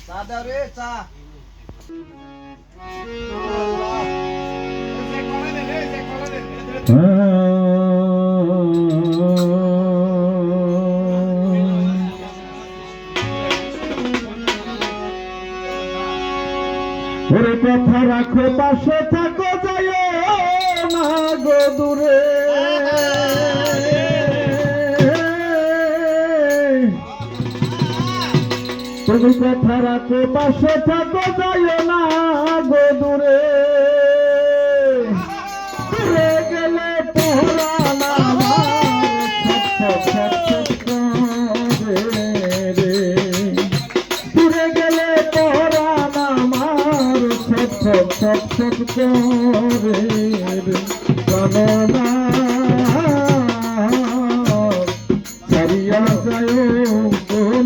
চা দাও রে চা। ওরে কথা রাখো পাশে থাকো যায় না গো দূরে তুমি কথা রাখো পাশে থাকো যায় না গো দূরে দূরে গেলে পহরান দূরে গেলে পহরান আমার ছট ছট করে কামনা ছাড়িয়া যায়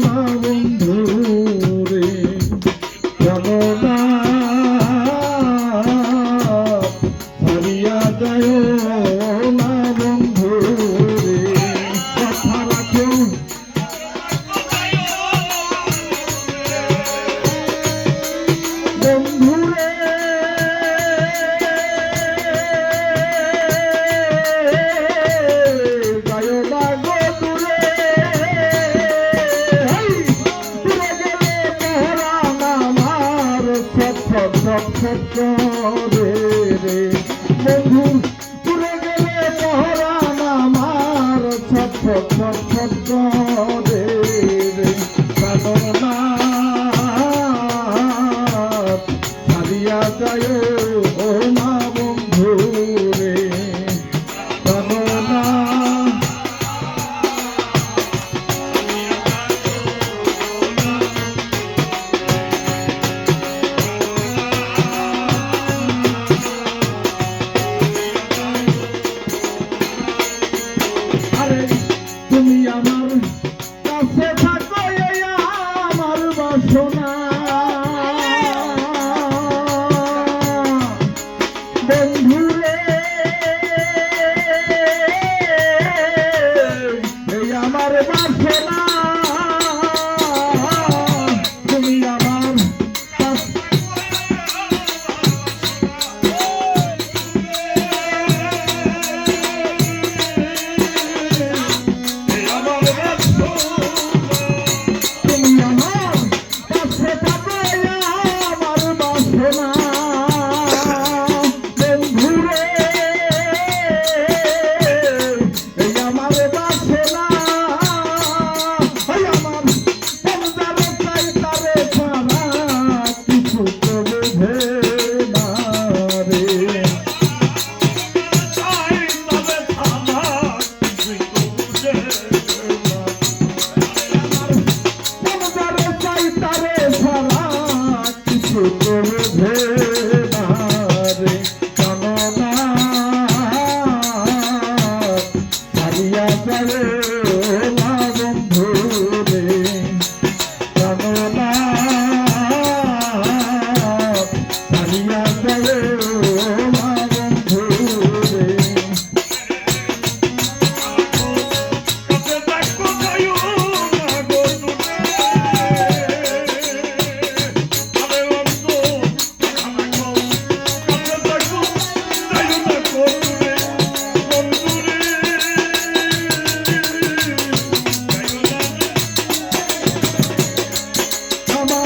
না বন্ধু রে কামনা ছাড়িয়া যায় না বন্ধু রে কথা রাখো বন্ধু রে যায় না গো দূরে দূরে গেলে পহরান আমার ছট করে রে বন্ধু দূরে গেলে পহরান আমার ছট করে রে কামনা ছাড়িয়া যায় ও মা বন্ধু রে কামনা আরে তুমি আমার কাছে থাকো এই আমার বাসনা বন্ধু রে এই আমার বাসনা তুমি আমার কাছে তুমি আমার কাছে থাকো আমার বাসনা বন্ধু রে এই আমার বাসনা আমার পঞ্জার চাই তারে ছাড়া কিছু তো বোঝে না রে পঞ্জার চাই তারে ছাড়া কিছু তো বোঝে না রে কামনা ছাড়িয়া যায় না বন্ধু রে কামনা ছাড়িয়া যায় না বন্ধু রে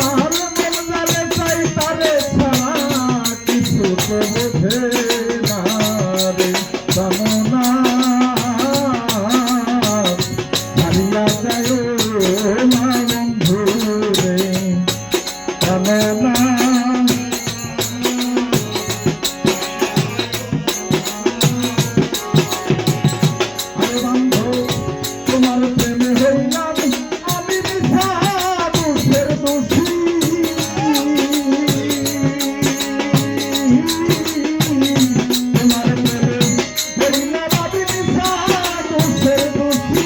আমার মনজারে চাই তারে ছাড়া কিছু তো বোঝে না রে কামনা ছাড়িয়া যায় না বন্ধু রে কামনা আরে বন্ধু তোমার প্রেমে হইলাম আমি মিথ্যা দোষের দোষী তোমার প্রেমে হইলাম আমি মিথ্যা দোষের দোষী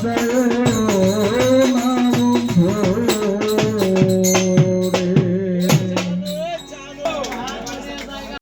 যায়